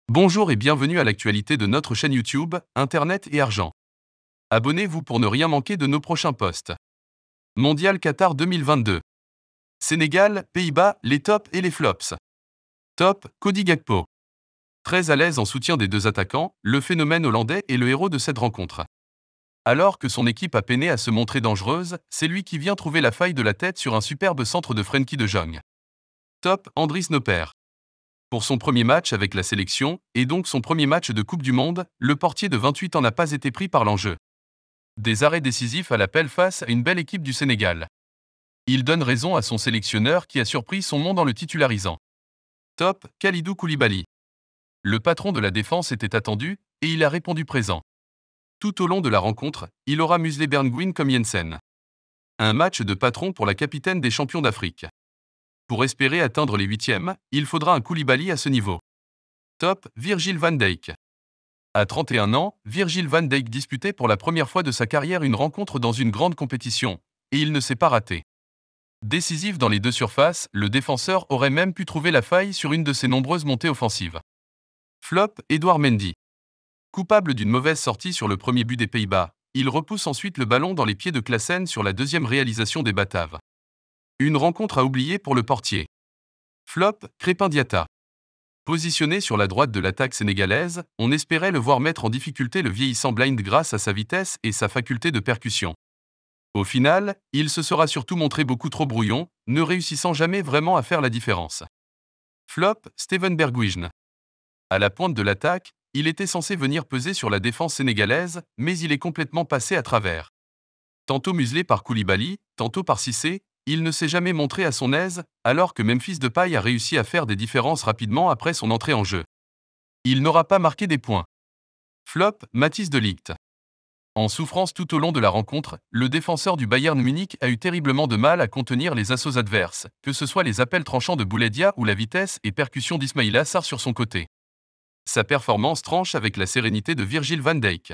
Bonjour et bienvenue à l'actualité de notre chaîne YouTube, Internet et Argent. Abonnez-vous pour ne rien manquer de nos prochains posts. Mondial Qatar 2022. Sénégal, Pays-Bas, les tops et les flops. Top, Cody Gakpo. Très à l'aise en soutien des deux attaquants, le phénomène hollandais est le héros de cette rencontre. Alors que son équipe a peiné à se montrer dangereuse, c'est lui qui vient trouver la faille de la tête sur un superbe centre de Frenkie de Jong. Top, Andries Noppert. Pour son premier match avec la sélection, et donc son premier match de Coupe du Monde, le portier de 28 ans n'a pas été pris par l'enjeu. Des arrêts décisifs à l'appel face à une belle équipe du Sénégal. Il donne raison à son sélectionneur qui a surpris son monde en le titularisant. Top, Kalidou Koulibaly. Le patron de la défense était attendu, et il a répondu présent. Tout au long de la rencontre, il aura muselé Bergwijn comme Jensen. Un match de patron pour la capitaine des champions d'Afrique. Pour espérer atteindre les huitièmes, il faudra un Koulibaly à ce niveau. Top, Virgil van Dijk. À 31 ans, Virgil van Dijk disputait pour la première fois de sa carrière une rencontre dans une grande compétition, et il ne s'est pas raté. Décisif dans les deux surfaces, le défenseur aurait même pu trouver la faille sur une de ses nombreuses montées offensives. Flop, Edouard Mendy. Coupable d'une mauvaise sortie sur le premier but des Pays-Bas, il repousse ensuite le ballon dans les pieds de Klaassen sur la deuxième réalisation des Bataves. Une rencontre à oublier pour le portier. Flop, Crépin Diatta. Positionné sur la droite de l'attaque sénégalaise, on espérait le voir mettre en difficulté le vieillissant Blind grâce à sa vitesse et sa faculté de percussion. Au final, il se sera surtout montré beaucoup trop brouillon, ne réussissant jamais vraiment à faire la différence. Flop, Steven Bergwijn. À la pointe de l'attaque, il était censé venir peser sur la défense sénégalaise, mais il est complètement passé à travers. Tantôt muselé par Koulibaly, tantôt par Cissé, il ne s'est jamais montré à son aise, alors que Memphis Depay a réussi à faire des différences rapidement après son entrée en jeu. Il n'aura pas marqué des points. Flop, Matthijs de Ligt. En souffrance tout au long de la rencontre, le défenseur du Bayern Munich a eu terriblement de mal à contenir les assauts adverses, que ce soit les appels tranchants de Boulaïdia ou la vitesse et percussion d'Ismaïla Sarr sur son côté. Sa performance tranche avec la sérénité de Virgil van Dijk.